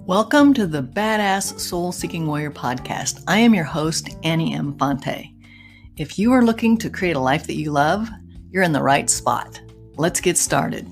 Welcome to the Badass Soul Seeking Warrior podcast. I am your host, Annie M. Fonte. If you are looking to create a life that you love, you're in the right spot. Let's get started.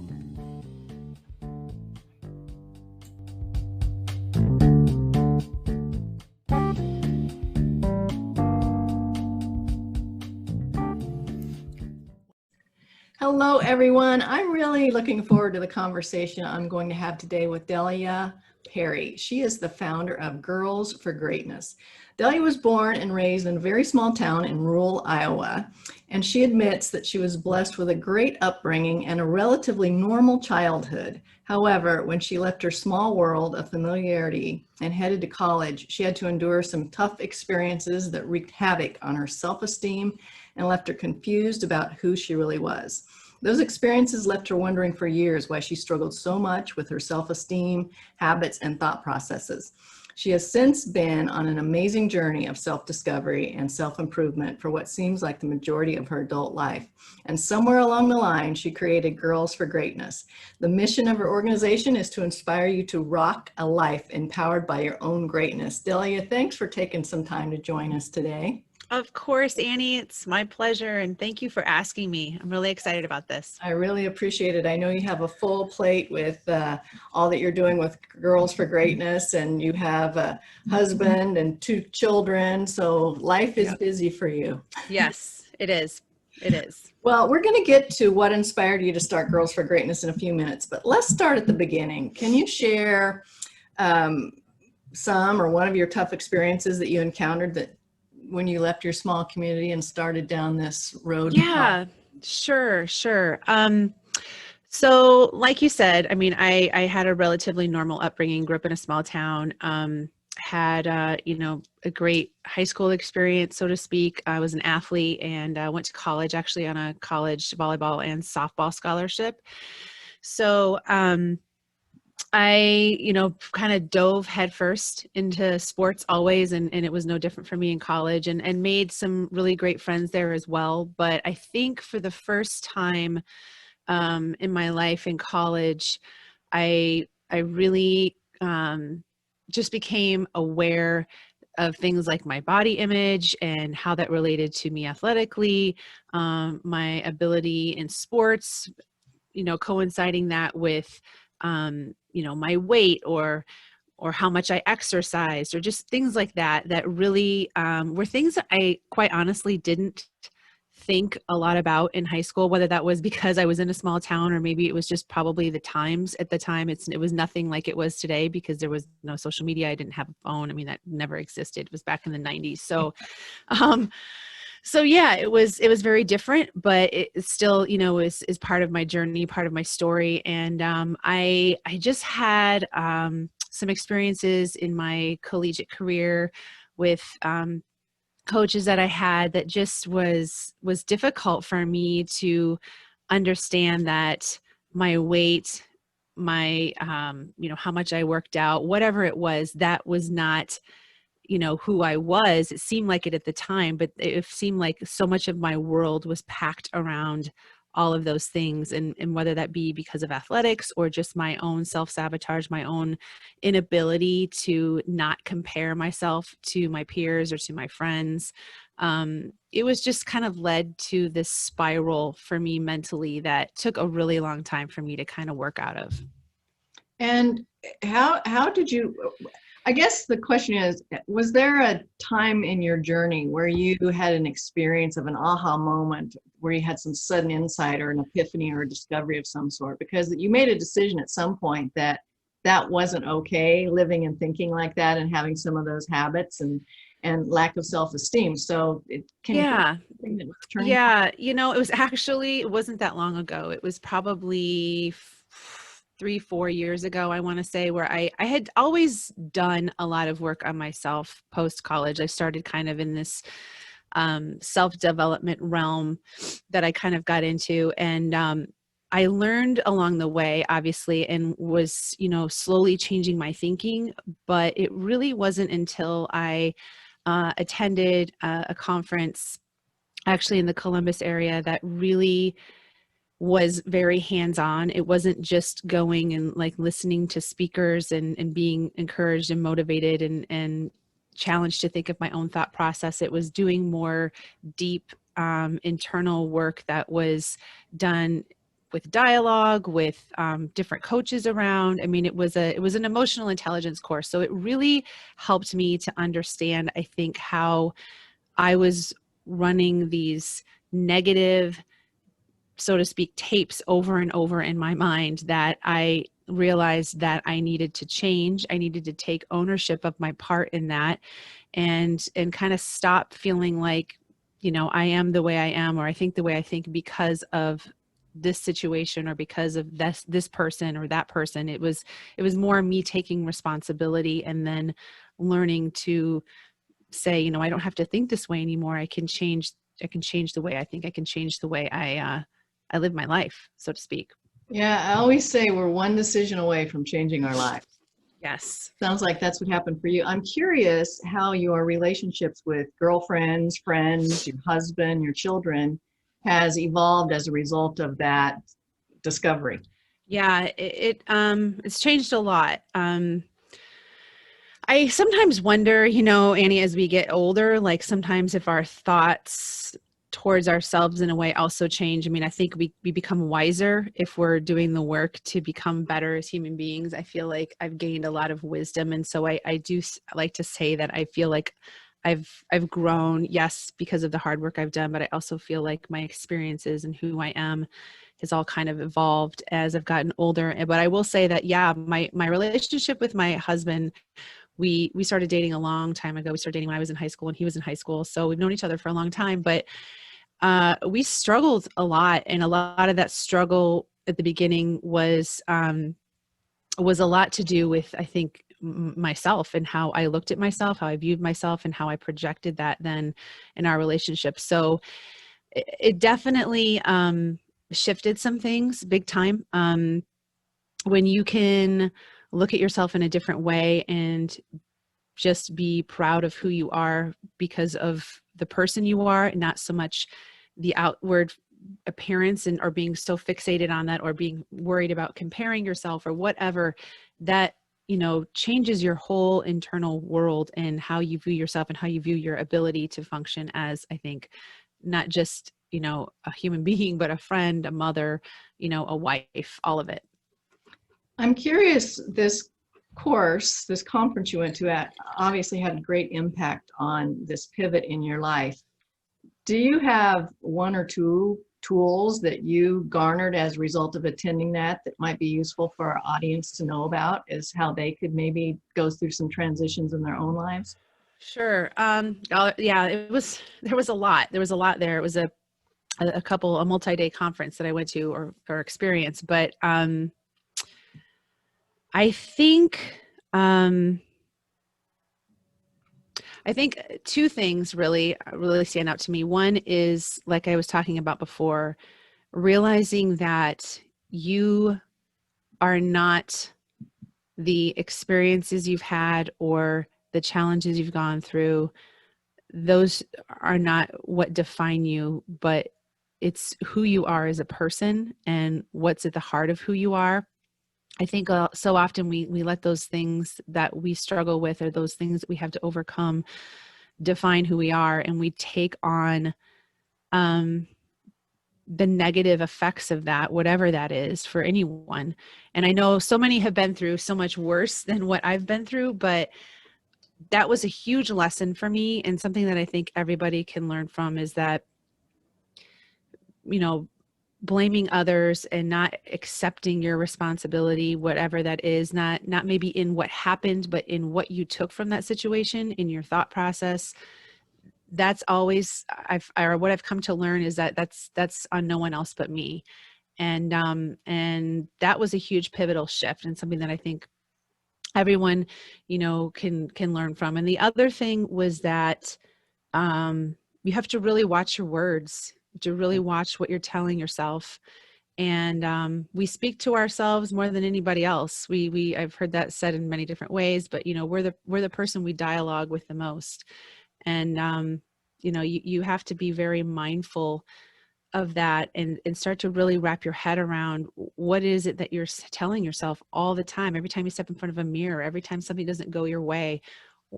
Hello, everyone. I'm really looking forward to the conversation I'm going to have today with Delia Perry. She is the founder of Girls4Greatness. Delia was born and raised in a very small town in rural Iowa, and she admits that she was blessed with a great upbringing and a relatively normal childhood. However, when she left her small world of familiarity and headed to college, she had to endure some tough experiences that wreaked havoc on her self-esteem and left her confused about who she really was. Those experiences left her wondering for years why she struggled so much with her self-esteem, habits, and thought processes. She has since been on an amazing journey of self-discovery and self-improvement for what seems like the majority of her adult life. And somewhere along the line, she created Girls4Greatness. The mission of her organization is to inspire you to rock a life empowered by your own greatness. Delia, thanks for taking some time to join us today. Of course, Annie, it's my pleasure. And thank you for asking me. I'm really excited about this. I really appreciate it. I know you have a full plate with all that you're doing with Girls4Greatness, and you have a husband and 2 children. So life is busy for you. Yes, it is. It is. Well, we're going to get to what inspired you to start Girls4Greatness in a few minutes, but let's start at the beginning. Can you share some or one of your tough experiences that you encountered that when you left your small community and started down this road? Yeah, sure. So like you said, I mean, I had a relatively normal upbringing, grew up in a small town, had, a great high school experience, so to speak. I was an athlete and went to college actually on a college volleyball and softball scholarship. So, I, kind of dove headfirst into sports always, and it was no different for me in college, and made some really great friends there as well. But I think for the first time in my life in college, I really just became aware of things like my body image and how that related to me athletically, my ability in sports, coinciding that with my weight or how much I exercised, or just things like that, that really were things that I quite honestly didn't think a lot about in high school, whether that was because I was in a small town or maybe it was just probably the times at the time. It was nothing like it was today because there was no social media. I didn't have a phone. I mean, that never existed. It was back in the 90s. So yeah, it was very different, but it still, is part of my journey, part of my story. And I just had some experiences in my collegiate career with coaches that I had that just was difficult for me to understand that my weight, my how much I worked out, whatever it was, that was not who I was. It seemed like it at the time, but it seemed like so much of my world was packed around all of those things. And whether that be because of athletics or just my own self-sabotage, my own inability to not compare myself to my peers or to my friends, it was just kind of led to this spiral for me mentally that took a really long time for me to kind of work out of. And how did you, I guess the question is, was there a time in your journey where you had an experience of an aha moment, where you had some sudden insight or an epiphany or a discovery of some sort? Because you made a decision at some point that wasn't okay, living and thinking like that and having some of those habits and lack of self-esteem. So it Yeah. It wasn't that long ago. It was probably 3-4 years ago, I want to say, where I had always done a lot of work on myself post-college. I started kind of in this self-development realm that I kind of got into. And I learned along the way, obviously, and was, slowly changing my thinking. But it really wasn't until I attended a conference actually in the Columbus area that really was very hands-on. It wasn't just going and like listening to speakers and being encouraged and motivated and challenged to think of my own thought process. It was doing more deep internal work that was done with dialogue, with different coaches around. I mean, it was an emotional intelligence course. So it really helped me to understand, I think, how I was running these negative, so to speak, tapes over and over in my mind that I realized that I needed to change. I needed to take ownership of my part in that and kind of stop feeling like, I am the way I am, or I think the way I think because of this situation or because of this person or that person. It was more me taking responsibility and then learning to say, I don't have to think this way anymore. I can change the way I think. I can change the way I live my life, so to speak. Yeah, I always say we're one decision away from changing our life. Yes. Sounds like that's what happened for you. I'm curious how your relationships with girlfriends, friends, your husband, your children has evolved as a result of that discovery. Yeah, it's changed a lot. I sometimes wonder, Annie, as we get older, like sometimes if our thoughts towards ourselves in a way also change. I mean, I think we become wiser if we're doing the work to become better as human beings. I feel like I've gained a lot of wisdom. And so I do like to say that I feel like I've grown, yes, because of the hard work I've done, but I also feel like my experiences and who I am has all kind of evolved as I've gotten older. But I will say that, yeah, my relationship with my husband, we started dating a long time ago. We started dating when I was in high school and he was in high school. So we've known each other for a long time, but we struggled a lot. And a lot of that struggle at the beginning was a lot to do with, I think, myself and how I looked at myself, how I viewed myself, and how I projected that then in our relationship. So it definitely shifted some things big time. When you can look at yourself in a different way and just be proud of who you are because of the person you are, not so much the outward appearance, and or being so fixated on that or being worried about comparing yourself or whatever, that changes your whole internal world and how you view yourself and how you view your ability to function as, I think, not just a human being, but a friend, a mother, a wife, all of it. I'm curious, this course, this conference you went to at obviously had a great impact on this pivot in your life. Do you have one or two tools that you garnered as a result of attending that might be useful for our audience to know about, as how they could maybe go through some transitions in their own lives? Sure. Yeah, there was a lot. There was a lot there. It was a multi-day conference that I went to or experience, but I think, um, I think two things really stand out to me. One is, like I was talking about before, realizing that you are not the experiences you've had or the challenges you've gone through. Those are not what define you, but it's who you are as a person and what's at the heart of who you are. I think so often we let those things that we struggle with, or those things that we have to overcome, define who we are, and we take on um, the negative effects of that, whatever that is for anyone. And I know so many have been through so much worse than what I've been through, but that was a huge lesson for me, and something that I think everybody can learn from is that, you know, blaming others and not accepting your responsibility, whatever that is, not maybe in what happened, but in what you took from that situation, in your thought process. That's always or what I've come to learn is that that's on no one else but me. And that was a huge pivotal shift, and something that I think everyone, can learn from. And the other thing was that you have to really watch your words, to really watch what you're telling yourself. And we speak to ourselves more than anybody else. I've heard that said in many different ways, but we're the person we dialogue with the most. And you have to be very mindful of that and start to really wrap your head around what is it that you're telling yourself all the time, every time you step in front of a mirror, every time something doesn't go your way.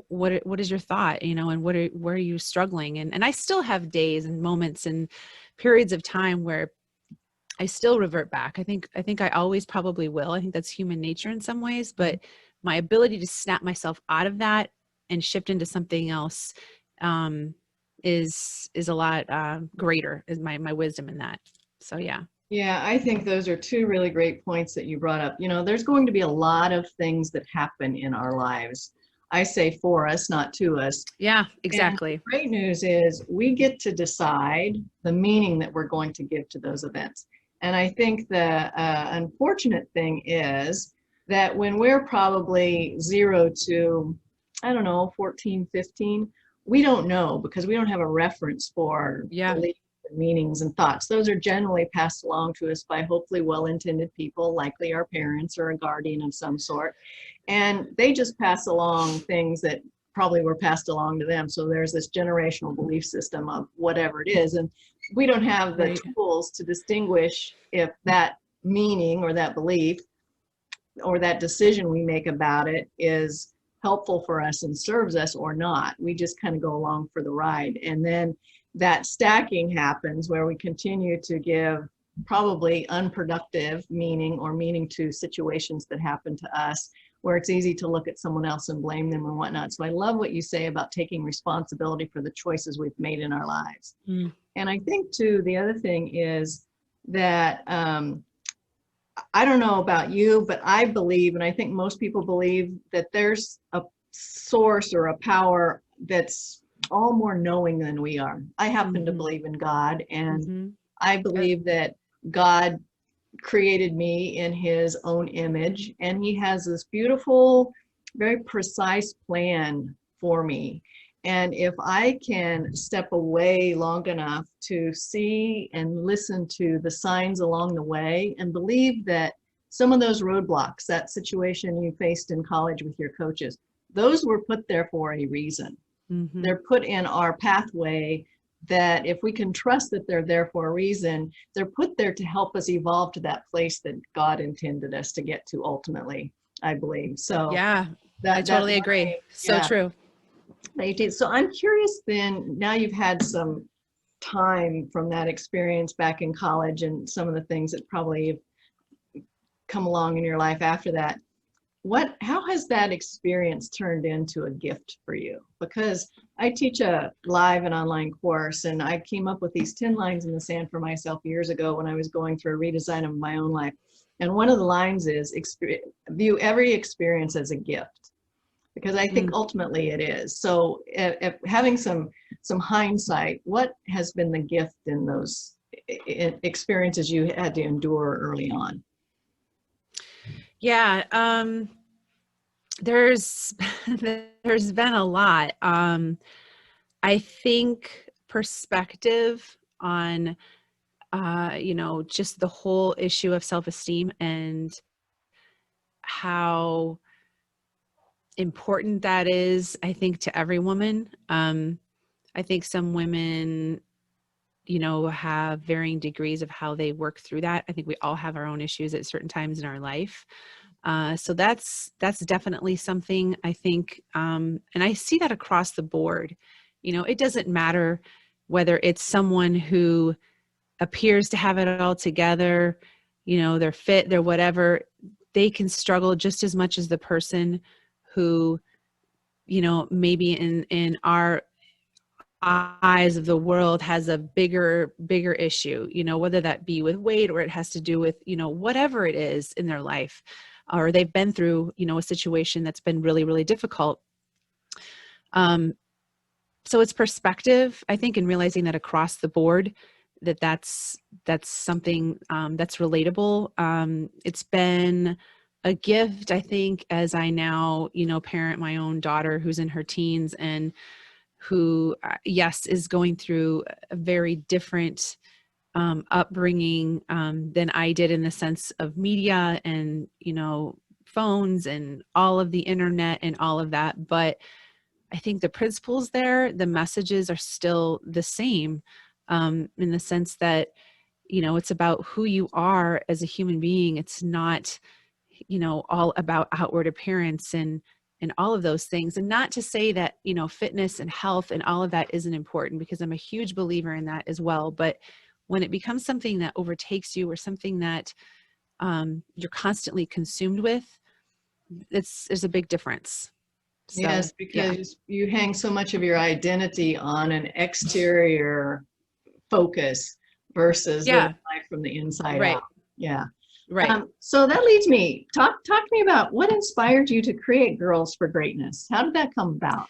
What is your thought, and where are you struggling? And I still have days and moments and periods of time where I still revert back. I think I always probably will. I think that's human nature in some ways, but my ability to snap myself out of that and shift into something else um, is a lot greater, is my wisdom in that. So yeah. Yeah, I think those are two really great points that you brought up. There's going to be a lot of things that happen in our lives. I say for us, not to us. Yeah, And the exactly. great news is we get to decide the meaning that we're going to give to those events. And I think the unfortunate thing is that when we're probably 0 to, I don't know, 14, 15, we don't know because we don't have a reference for Yeah. beliefs and meanings and thoughts. Those are generally passed along to us by hopefully well-intended people, likely our parents or a guardian of some sort. And they just pass along things that probably were passed along to them. So there's this generational belief system of whatever it is. And we don't have the Right. tools to distinguish if that meaning or that belief or that decision we make about it is helpful for us and serves us or not. We just kind of go along for the ride. And then that stacking happens where we continue to give probably unproductive meaning or meaning to situations that happen to us, where it's easy to look at someone else and blame them and whatnot. So I love what you say about taking responsibility for the choices we've made in our lives. Mm. And I think too, the other thing is that I don't know about you, but I believe, and I think most people believe, that there's a source or a power that's all more knowing than we are. I happen to Mm-hmm. believe in God, and Mm-hmm. I believe that God created me in his own image, and he has this beautiful, very precise plan for me. And if I can step away long enough to see and listen to the signs along the way and believe that some of those roadblocks, that situation you faced in college with your coaches, those were put there for a reason. Mm-hmm. They're put in our pathway, that if we can trust that they're there for a reason, they're put there to help us evolve to that place that God intended us to get to ultimately, I believe. So Yeah, I that's totally agree. why, So yeah. true. So I'm curious then, now you've had some time from that experience back in college and some of the things that probably have come along in your life after that. How has that experience turned into a gift for you? Because I teach a live and online course, and I came up with these 10 lines in the sand for myself years ago when I was going through a redesign of my own life. And one of the lines is view every experience as a gift, because I think Mm. ultimately it is. So if having some hindsight, what has been the gift in those experiences you had to endure early on? Yeah, there's there's been a lot. I think perspective on just the whole issue of self-esteem and how important that is, I think, to every woman. I think some women, have varying degrees of how they work through that. I think we all have our own issues at certain times in our life. So that's definitely something, I think, and I see that across the board. It doesn't matter whether it's someone who appears to have it all together, they're fit, they're whatever, they can struggle just as much as the person who, maybe in our eyes of the world has a bigger issue, whether that be with weight or it has to do with, whatever it is in their life, or they've been through, a situation that's been really, really difficult. Um, so it's perspective, I think, in realizing that across the board, that's something that's relatable. It's been a gift, I think, as I now, parent my own daughter who's in her teens and who, yes, is going through a very different upbringing than I did, in the sense of media and, phones and all of the internet and all of that. But I think the principles there, the messages are still the same, in the sense that, it's about who you are as a human being. It's not, all about outward appearance and all of those things. And not to say that, fitness and health and all of that isn't important, because I'm a huge believer in that as well. But when it becomes something that overtakes you, or something that you're constantly consumed with, there's a big difference. So, Yes, yeah. because you hang so much of your identity on an exterior focus versus Yeah. living life from the inside out. Right. Yeah. Right. So that leads me, talk to me about what inspired you to create Girls for Greatness. How did that come about?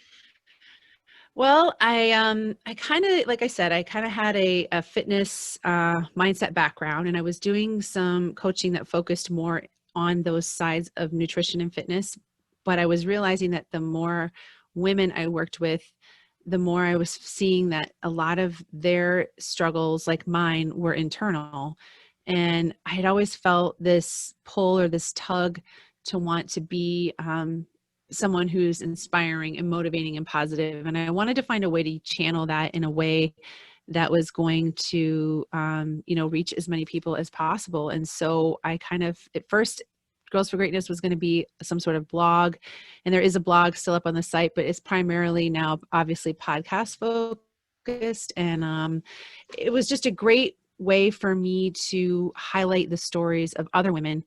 Well, I kind of, like I said, I kind of had a fitness mindset background, and I was doing some coaching that focused more on those sides of nutrition and fitness. But I was realizing that the more women I worked with, the more I was seeing that a lot of their struggles, like mine, were internal. And I had always felt this pull or this tug to want to be someone who's inspiring and motivating and positive. And I wanted to find a way to channel that in a way that was going to, reach as many people as possible. And so I kind of, at first, Girls for Greatness was going to be some sort of blog. And there is a blog still up on the site, but it's primarily now obviously podcast focused. And it was just a great way for me to highlight the stories of other women,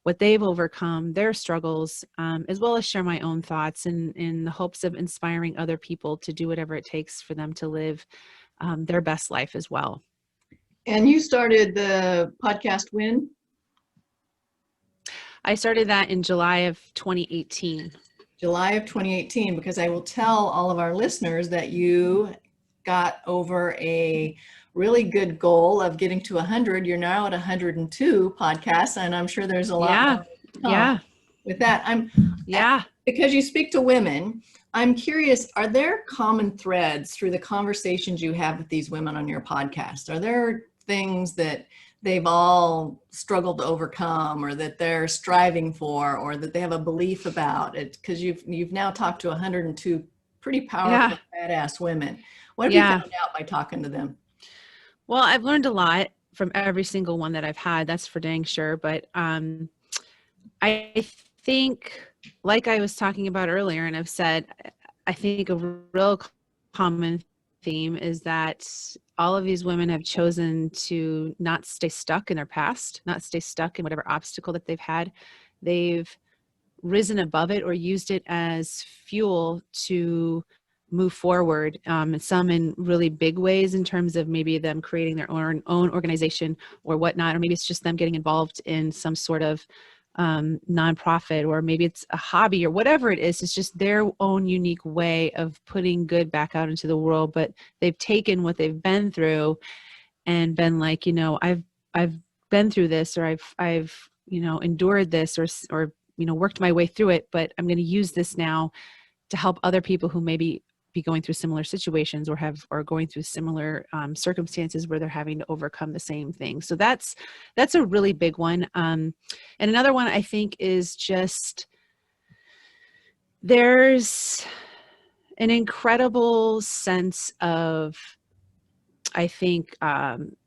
what they've overcome, their struggles, as well as share my own thoughts, in the hopes of inspiring other people to do whatever it takes for them to live their best life as well. And you started the podcast when? I started that in July of 2018. July of 2018, because I will tell all of our listeners that you got over a really good goal of getting to 100. You're now at 102 podcasts, and I'm sure there's a lot Yeah. more to come Yeah. with that. Yeah. Because you speak to women, I'm curious, are there common threads through the conversations you have with these women on your podcast? Are there things that they've all struggled to overcome, or that they're striving for, or that they have a belief about it? Because you've now talked to 102 pretty Yeah. powerful, badass women. What have you Yeah. found out by talking to them? Well, I've learned a lot from every single one that I've had. That's for dang sure. But I think, like I was talking about earlier, and I've said, I think a real common theme is that all of these women have chosen to not stay stuck in their past, not stay stuck in whatever obstacle that they've had. They've risen above it, or used it as fuel to move forward, some in really big ways, in terms of maybe them creating their own organization or whatnot, or maybe it's just them getting involved in some sort of nonprofit, or maybe it's a hobby, or whatever it is. It's just their own unique way of putting good back out into the world. But they've taken what they've been through and been like, I've been through this, or I've endured this, or worked my way through it, but I'm going to use this now to help other people who maybe be going through similar situations, or going through similar circumstances where they're having to overcome the same thing. So that's a really big one. And another one I think is just, there's an incredible sense of, I think,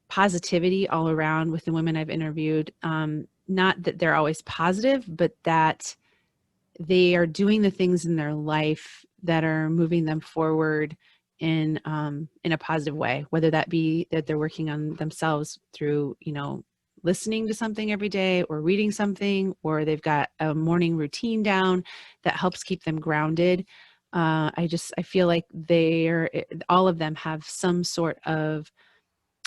positivity all around with the women I've interviewed. Not that they're always positive, but that they are doing the things in their life that are moving them forward in a positive way, whether that be that they're working on themselves through, listening to something every day, or reading something, or they've got a morning routine down that helps keep them grounded. I feel like all of them have some sort of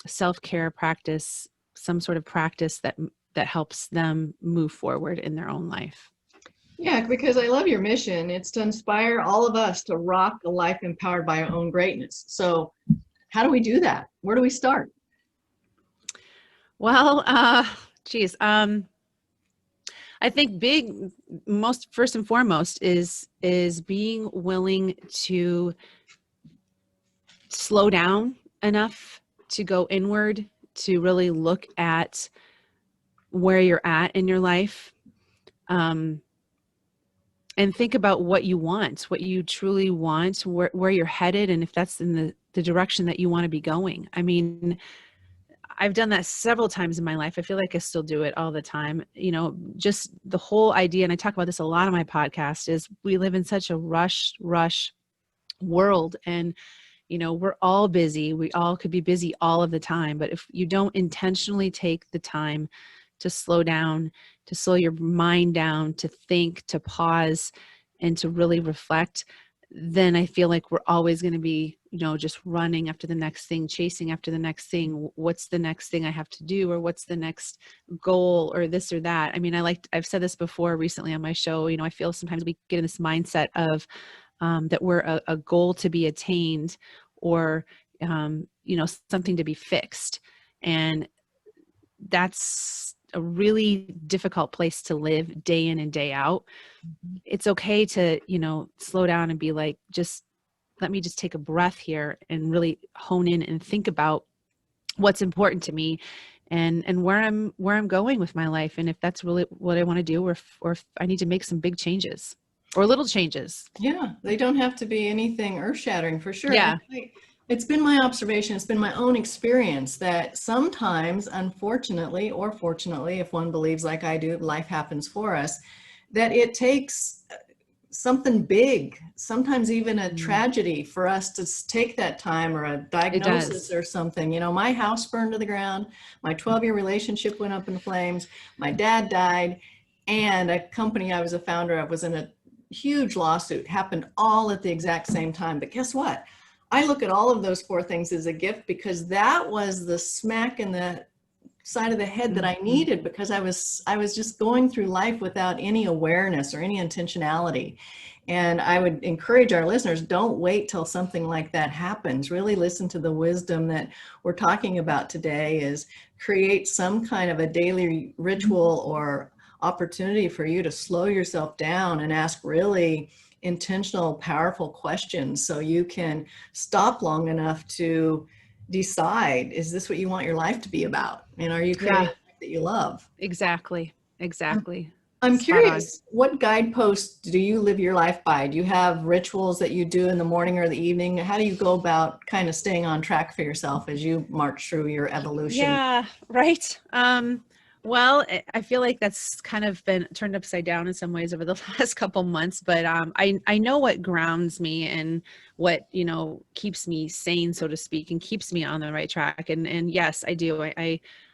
self-care practice, some sort of practice that helps them move forward in their own life. Yeah, because I love your mission. It's to inspire all of us to rock a life empowered by our own greatness. So how do we do that? Where do we start? Well, geez, I think first and foremost is being willing to slow down enough to go inward, to really look at where you're at in your life, and think about what you want, what you truly want, where you're headed, and if that's in the direction that you want to be going. I mean, I've done that several times in my life. I feel like I still do it all the time. Just the whole idea, and I talk about this a lot on my podcast, is we live in such a rush world. And, we're all busy. We all could be busy all of the time. But if you don't intentionally take the time to slow down, to slow your mind down, to think, to pause, and to really reflect, then I feel like we're always going to be, just running after the next thing, chasing after the next thing. What's the next thing I have to do? Or what's the next goal or this or that? I mean, I've said this before recently on my show, I feel sometimes we get in this mindset of that we're a goal to be attained, or, something to be fixed. And that's a really difficult place to live day in and day out. It's okay to, slow down and be like, let me just take a breath here and really hone in and think about what's important to me, and where I'm going with my life. And if that's really what I want to do, or if I need to make some big changes or little changes. Yeah, they don't have to be anything earth-shattering, for sure. Yeah. It's been my observation, it's been my own experience that sometimes, unfortunately or fortunately, if one believes like I do, life happens for us, that it takes something big, sometimes even a tragedy, for us to take that time, or a diagnosis or something. My house burned to the ground, my 12-year relationship went up in flames, my dad died, and a company I was a founder of was in a huge lawsuit. Happened all at the exact same time. But guess what? I look at all of those four things as a gift, because that was the smack in the side of the head that I needed, because I was just going through life without any awareness or any intentionality. And I would encourage our listeners, don't wait till something like that happens. Really listen to the wisdom that we're talking about today. Is create some kind of a daily ritual or opportunity for you to slow yourself down and ask really intentional, powerful questions, so you can stop long enough to decide, is this what you want your life to be about? And are you creating a life that you love? Exactly. I'm Spot on. curious, what guideposts do you live your life by? Do you have rituals that you do in the morning or the evening? How do you go about kind of staying on track for yourself as you march through your evolution? Yeah, right. Well, I feel like that's kind of been turned upside down in some ways over the last couple months, but I know what grounds me and what, keeps me sane, so to speak, and keeps me on the right track. And yes, I do.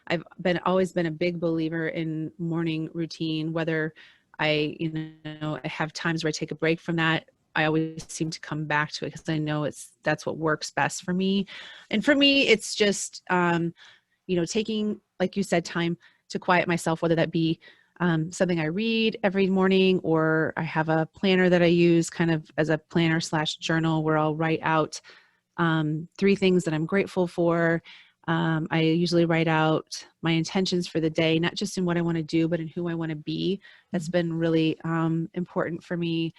I've always been a big believer in morning routine, whether I, I have times where I take a break from that. I always seem to come back to it because I know that's what works best for me. And for me, it's just, taking, like you said, time to quiet myself, whether that be something I read every morning, or I have a planner that I use kind of as a planner / journal, where I'll write out 3 things that I'm grateful for. I usually write out my intentions for the day, not just in what I want to do, but in who I want to be. That's been really important for me.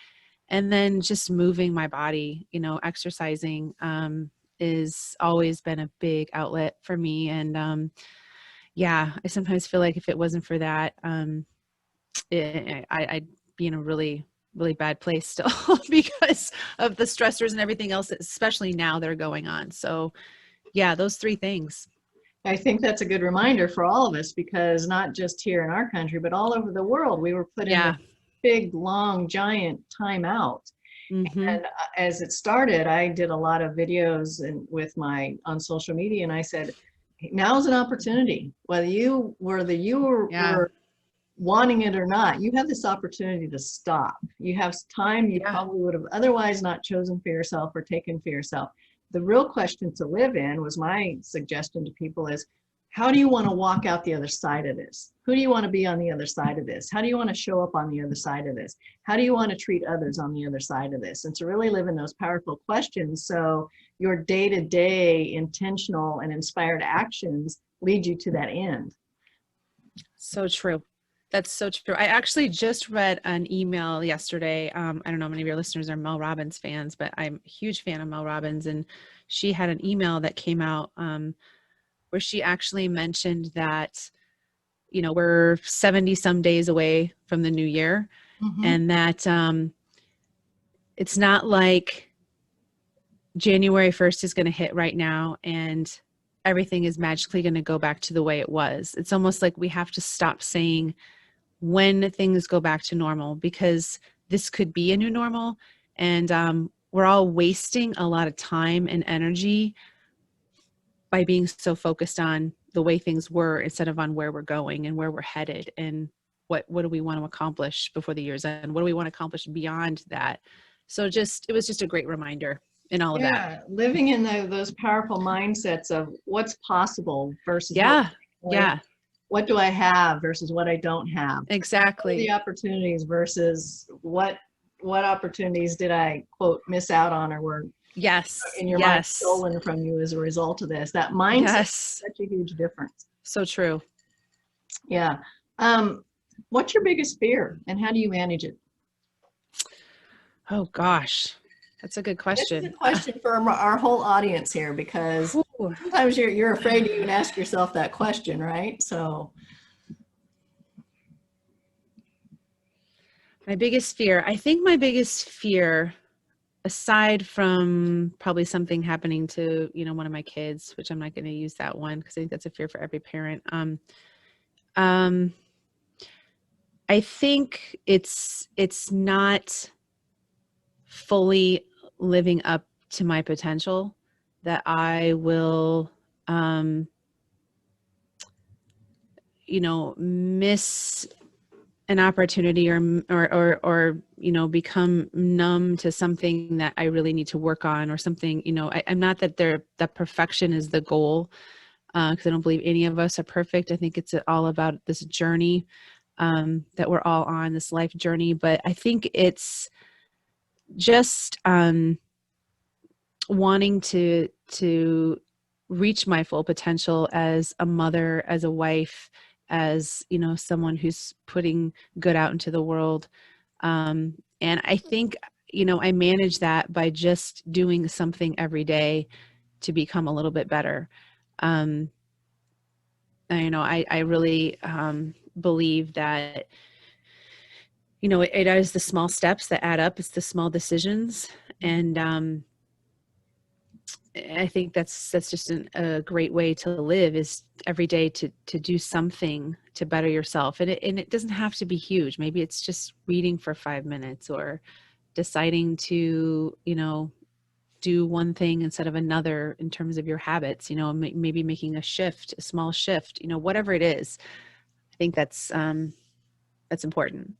And then just moving my body, exercising is always been a big outlet for me. And yeah, I sometimes feel like if it wasn't for that, I'd be in a really, really bad place still because of the stressors and everything else, especially now that are going on. So yeah, those 3 things. I think that's a good reminder for all of us, because not just here in our country, but all over the world, we were put in a big, long, giant timeout. And as it started, I did a lot of videos on social media, and I said, now's an opportunity. Whether you were wanting it or not, you have this opportunity to stop. You have time you probably would have otherwise not chosen for yourself or taken for yourself. The real question to live in, was my suggestion to people, is how do you want to walk out the other side of this? Who do you want to be on the other side of this? How do you want to show up on the other side of this? How do you want to treat others on the other side of this? And to really live in those powerful questions, so your day-to-day intentional and inspired actions lead you to that end. So true. That's so true. I actually just read an email yesterday. I don't know how many of your listeners are Mel Robbins fans, but I'm a huge fan of Mel Robbins. And she had an email that came out where she actually mentioned that, we're 70 some days away from the new year, and that it's not like January 1st is going to hit right now and everything is magically going to go back to the way it was. It's almost like we have to stop saying when things go back to normal, because this could be a new normal. And we're all wasting a lot of time and energy by being so focused on the way things were instead of on where we're going and where we're headed, and what do we want to accomplish before the year's end? What do we want to accomplish beyond that? So it was just a great reminder in all of that. Yeah, living in those powerful mindsets of what's possible versus Yeah. what, what do I have versus what I don't have. Exactly. The opportunities versus what opportunities did I, quote, miss out on, or were in your mind stolen from you as a result of this. That mindset is such a huge difference. So true. Yeah. What's your biggest fear and how do you manage it? Oh gosh, that's a good question. This is a question for our whole audience here, because sometimes you're afraid to even ask yourself that question, right? So my biggest fear, I think my biggest fear, aside from probably something happening to, one of my kids, which I'm not going to use that one because I think that's a fear for every parent. I think it's not fully living up to my potential, that I will, miss an opportunity or become numb to something that I really need to work on, or something. I'm not that perfection is the goal, because I don't believe any of us are perfect. I think it's all about this journey that we're all on, this life journey. But I think it's just wanting to reach my full potential as a mother, as a wife, as someone who's putting good out into the world. And I think I manage that by just doing something every day to become a little bit better. I really believe that it is the small steps that add up. It's the small decisions. And I think that's just a great way to live, is every day to do something to better yourself. And it doesn't have to be huge. Maybe it's just reading for 5 minutes, or deciding to, do one thing instead of another in terms of your habits, maybe making a small shift, whatever it is. I think that's important.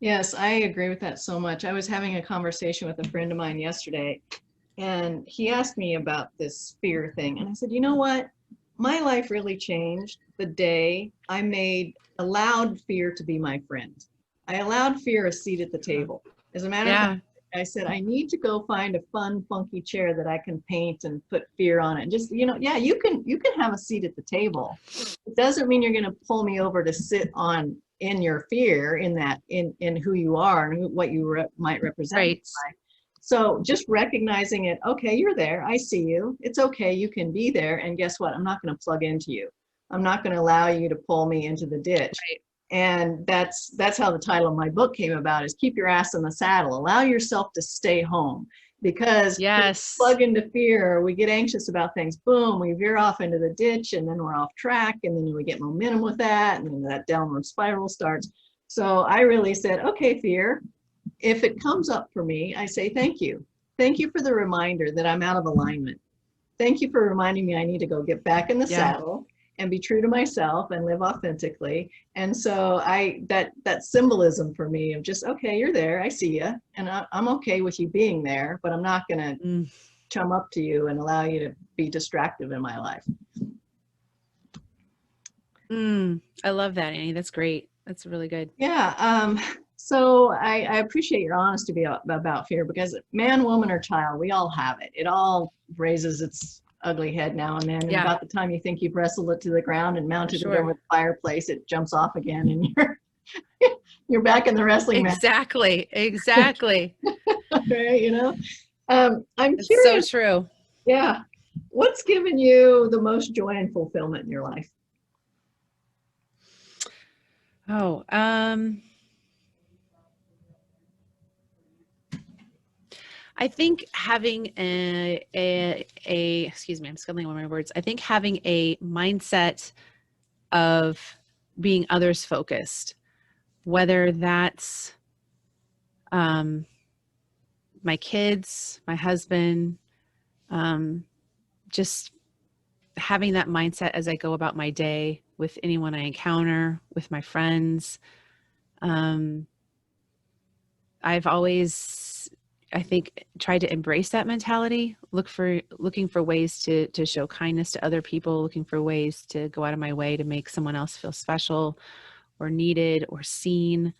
Yes, I agree with that so much. I was having a conversation with a friend of mine yesterday, and he asked me about this fear thing. And I said, you know what? My life really changed the day I allowed fear to be my friend. I allowed fear a seat at the table. As a matter of fact, I said, I need to go find a fun, funky chair that I can paint and put fear on it. And just, you can have a seat at the table. It doesn't mean you're going to pull me over to sit in your fear, in who you are and what you might represent. Right. So just recognizing it, okay, you're there. I see you. It's okay. You can be there. And guess what? I'm not going to plug into you. I'm not going to allow you to pull me into the ditch. Right. And that's how the title of my book came about, is keep your ass in the saddle. Allow yourself to stay home, because we plug into fear, we get anxious about things. Boom, we veer off into the ditch, and then we're off track, and then we get momentum with that, and then that downward spiral starts. So I really said, okay, fear, if it comes up for me, I say, thank you. Thank you for the reminder that I'm out of alignment. Thank you for reminding me I need to go get back in the saddle and be true to myself and live authentically. And so that symbolism for me of just, okay, you're there, I see you, and I'm okay with you being there, but I'm not going to chum up to you and allow you to be distractive in my life. I love that, Annie. That's great. That's really good. Yeah. So I appreciate your honesty about fear, because man, woman, or child, we all have it. It all raises its ugly head now and then. And about the time you think you've wrestled it to the ground and mounted it over the fireplace, it jumps off again, and you're back in the wrestling match. Exactly. Right, I'm curious. So true. Yeah. What's given you the most joy and fulfillment in your life? I think having excuse me, I'm scuttling on my words. I think having a mindset of being others focused, whether that's my kids, my husband, um, just having that mindset as I go about my day with anyone I encounter, with my friends. I've always, I think, tried to embrace that mentality, looking for ways to show kindness to other people, looking for ways to go out of my way to make someone else feel special or needed or seen.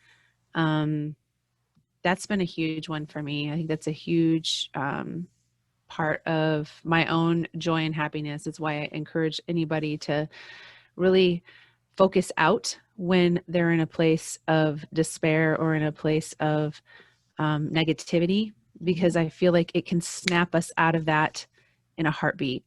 That's been a huge one for me. I think that's a huge part of my own joy and happiness. It's why I encourage anybody to really focus out when they're in a place of despair or in a place of negativity, because I feel like it can snap us out of that in a heartbeat,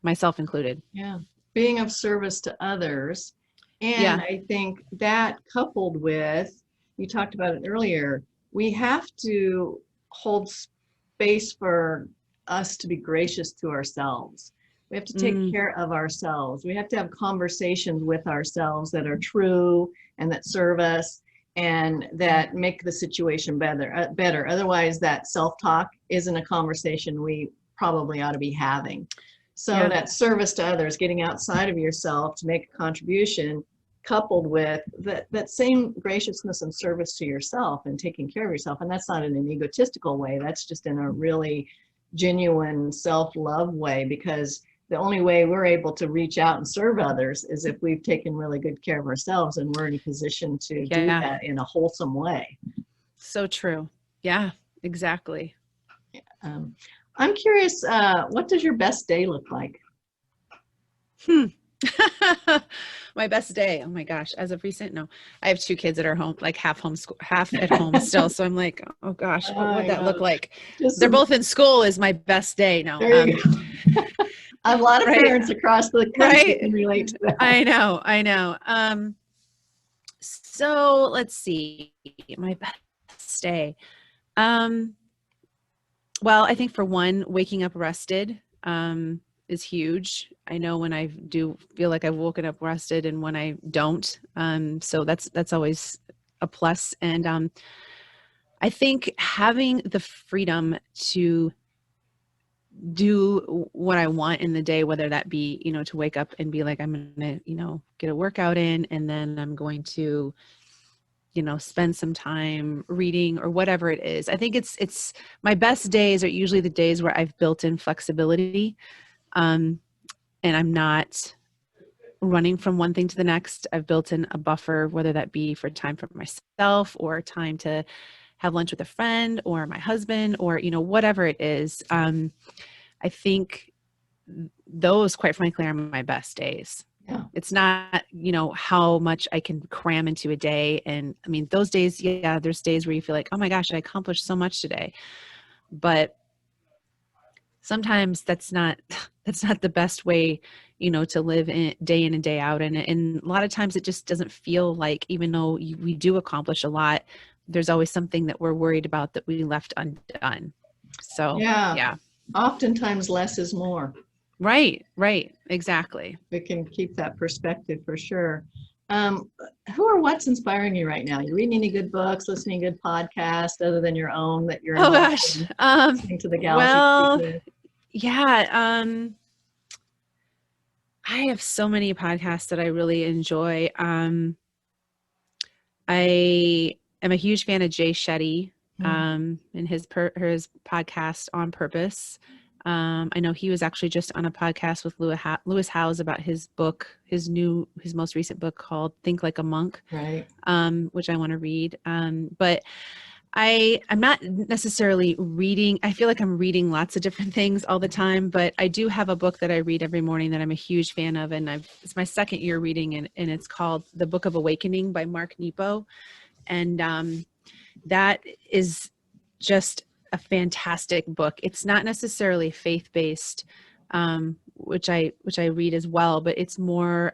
myself included. Yeah. Being of service to others. And Yeah. I think that coupled with, you talked about it earlier, we have to hold space for us to be gracious to ourselves. We have to take care of ourselves. We have to have conversations with ourselves that are true and that serve us and that make the situation better. Otherwise, that self-talk isn't a conversation we probably ought to be having. So that service to others, getting outside of yourself to make a contribution, coupled with that same graciousness and service to yourself and taking care of yourself. And that's not in an egotistical way. That's just in a really genuine self-love way, because the only way we're able to reach out and serve others is if we've taken really good care of ourselves and we're in a position to do that in a wholesome way. So true. Yeah, exactly. I'm curious, what does your best day look like? My best day. Oh my gosh. As of recent, no, I have two kids that are home, like half at home still. So I'm like, oh gosh, what would that look like? They're both in school is my best day. No. There you go. A lot of parents across the country can relate to that. I know. So let's see, my best day. Well, I think for one, waking up rested is huge. I know when I do feel like I've woken up rested and when I don't. So that's always a plus. And I think having the freedom to do what I want in the day, whether that be, to wake up and be like, I'm going to, get a workout in, and then I'm going to, spend some time reading or whatever it is. I think it's my best days are usually the days where I've built in flexibility. And I'm not running from one thing to the next. I've built in a buffer, whether that be for time for myself or time to have lunch with a friend or my husband or, whatever it is. I think those, quite frankly, are my best days. Yeah. It's not, how much I can cram into a day. And I mean, those days, there's days where you feel like, oh my gosh, I accomplished so much today. But sometimes that's not the best way, to live day in and day out. And a lot of times it just doesn't feel like, even though we do accomplish a lot, there's always something that we're worried about that we left undone. So, yeah. Oftentimes less is more. Right. Exactly. We can keep that perspective for sure. Who or what's inspiring you right now? You reading any good books, listening to good podcasts other than your own that you're listening to the Galaxy? Well, yeah. I have so many podcasts that I really enjoy. I am a huge fan of Jay Shetty and his podcast On Purpose. I know he was actually just on a podcast with Lewis Howes about his book, his most recent book called Think Like a Monk, right? Which I want to read. But I'm not necessarily reading. I feel like I'm reading lots of different things all the time, but I do have a book that I read every morning that I'm a huge fan of. And it's my second year reading, and it's called The Book of Awakening by Mark Nepo. And that is just a fantastic book. It's not necessarily faith-based, which I read as well, but it's more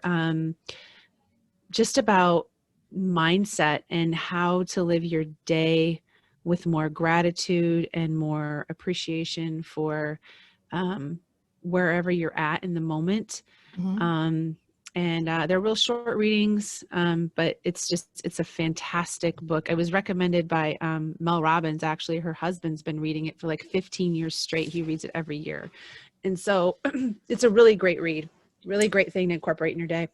just about mindset and how to live your day with more gratitude and more appreciation for wherever you're at in the moment. Mhm. And they're real short readings, but it's a fantastic book. It was recommended by Mel Robbins. Actually, her husband's been reading it for like 15 years straight. He reads it every year. And so it's a really great read, really great thing to incorporate in your day.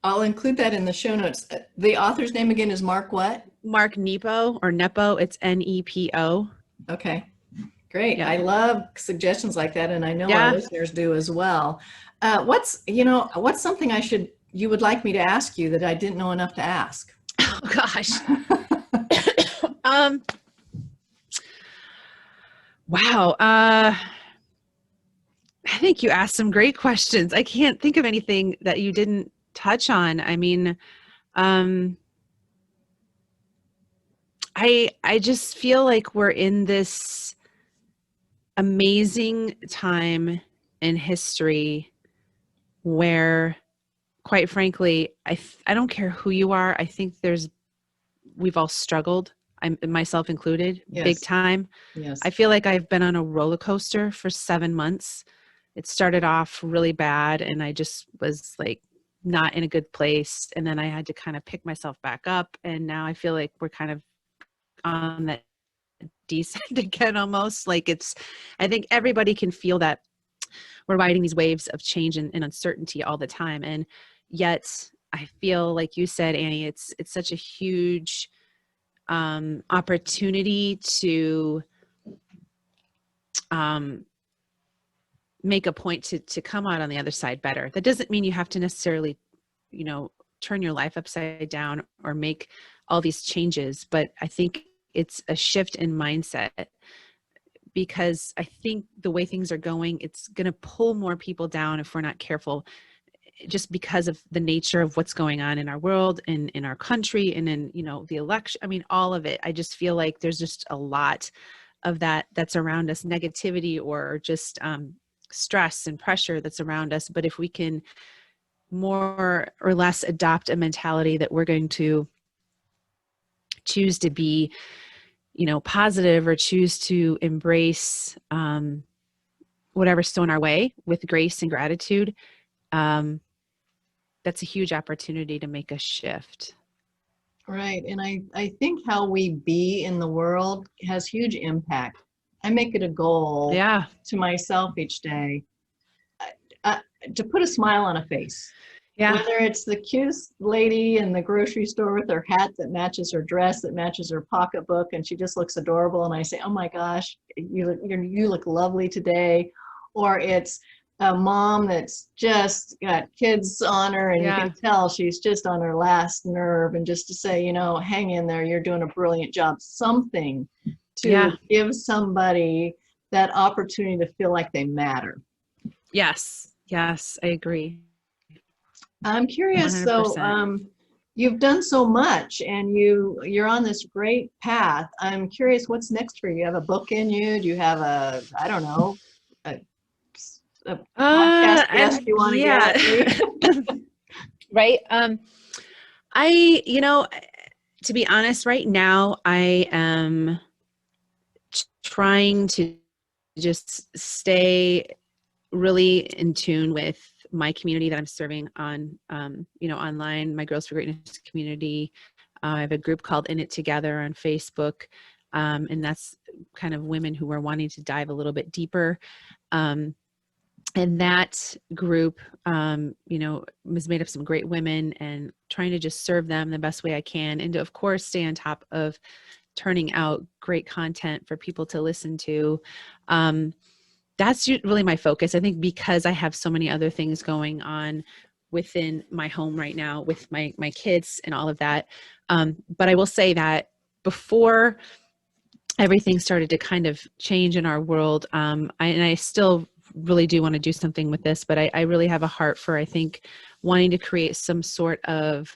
I'll include that in the show notes. The author's name again is Mark what? Mark Nepo or Nepo, it's Nepo. Okay, great. Yep. I love suggestions like that, and I know our Yeah. listeners do as well. What's something you would like me to ask you that I didn't know enough to ask? Oh gosh. um wow. I think you asked some great questions. I can't think of anything that you didn't touch on. I mean, um, I just feel like we're in this amazing time in history where, quite frankly, I don't care who you are. I think we've all struggled. I'm myself included, big Yes, time. I yes. feel like I've been on a roller coaster for 7 months. It started off really bad and I just was like not in a good place. And then I had to kind of pick myself back up. And now I feel like we're kind of on that descent again almost. I think everybody can feel that we're riding these waves of change and uncertainty all the time. And yet I feel like you said, Annie, it's such a huge opportunity to um, make a point to come out on the other side better. That doesn't mean you have to necessarily, turn your life upside down or make all these changes, but I think it's a shift in mindset, because I think the way things are going, it's going to pull more people down if we're not careful, just because of the nature of what's going on in our world and in our country and in, the election. I mean, all of it. I just feel like there's just a lot of that's around us, negativity or just stress and pressure that's around us. But if we can more or less adopt a mentality that we're going to choose to be, positive, or choose to embrace whatever's thrown our way with grace and gratitude, um, that's a huge opportunity to make a shift. Right. And I think how we be in the world has huge impact. I make it a goal Yeah. to myself each day uh, to put a smile on a face. Yeah. Whether it's the cutest lady in the grocery store with her hat that matches her dress, that matches her pocketbook, and she just looks adorable, and I say, "Oh my gosh, you look lovely today," or it's a mom that's just got kids on her, and you Yeah. can tell she's just on her last nerve, and just to say, hang in there, you're doing a brilliant job. Something Yeah. to give somebody that opportunity to feel like they matter. Yes. Yes. I agree. I'm curious, so 100%. you've done so much, and you're on this great path. I'm curious, what's next for you? You have a book in you? Do you have I don't know, a, a podcast guest you want to Yeah. get? Maybe? Right. I, to be honest, right now, I am trying to just stay really in tune with my community that I'm serving on, online, my Girls4Greatness community. I have a group called In It Together on Facebook. And that's kind of women who are wanting to dive a little bit deeper. And that group, was made of some great women, and trying to just serve them the best way I can. And to, of course, stay on top of turning out great content for people to listen to. That's really my focus. I think because I have so many other things going on within my home right now with my kids and all of that. But I will say that before everything started to kind of change in our world, I still really do want to do something with this, but I really have a heart for, I think, wanting to create some sort of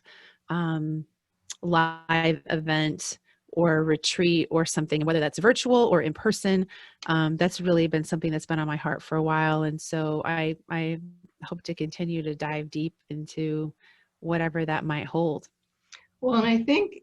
live event or retreat or something, whether that's virtual or in person. That's really been something that's been on my heart for a while. And so I hope to continue to dive deep into whatever that might hold. Well, and I think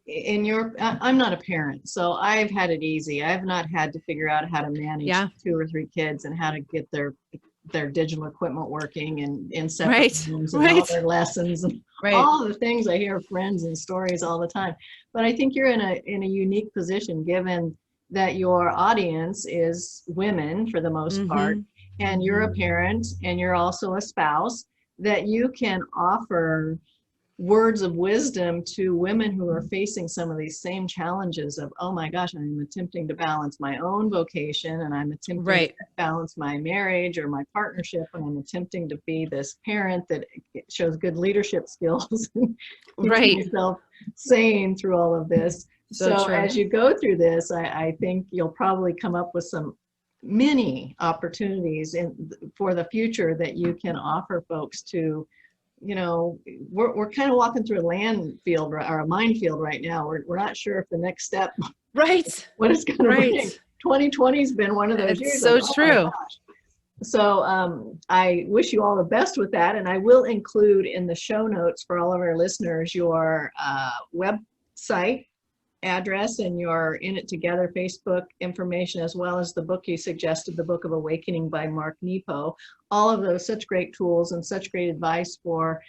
I'm not a parent, so I've had it easy. I've not had to figure out how to manage Yeah. 2 or 3 kids and how to get their digital equipment working and in separate Right. rooms and all Right. their lessons and Right. all the things I hear of friends and stories all the time. But I think you're in a unique position given that your audience is women for the most part, Mm-hmm. and you're Mm-hmm. a parent and you're also a spouse, that you can offer words of wisdom to women who are facing some of these same challenges of, oh my gosh, I'm attempting to balance my own vocation and I'm attempting to Right. balance my marriage or my partnership, and I'm attempting to be this parent that shows good leadership skills and keeps Right. myself sane through all of this. So So true. as you go through this, I think you'll probably come up with some many opportunities for the future that you can offer folks to, we're kind of walking through a land field or a minefield right now. We're not sure if the next step, Right. what it's going to bring. Right. 2020 has been one of those It's years like, so oh my true. gosh. So I wish you all the best with that. And I will include in the show notes for all of our listeners your website address and your In It Together Facebook information, as well as the book you suggested, the Book of Awakening by Mark Nepo. All of those, such great tools and such great advice for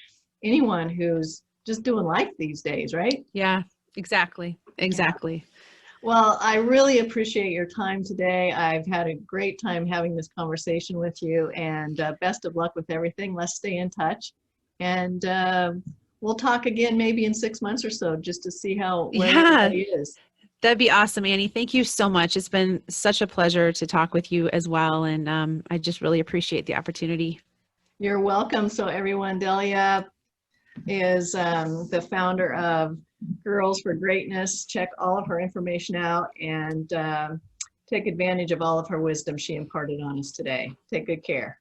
anyone who's just doing life these days, right? Yeah, exactly. Yeah. Exactly. Well, I really appreciate your time today. I've had a great time having this conversation with you, and best of luck with everything. Let's stay in touch, and we'll talk again maybe in 6 months or so, just to see where Yeah, everybody is. that'd be awesome, Annie. Thank you so much. It's been such a pleasure to talk with you as well. And I just really appreciate the opportunity. You're welcome. So everyone, Delia is the founder of Girls4Greatness. Check all of her information out and take advantage of all of her wisdom she imparted on us today. Take good care.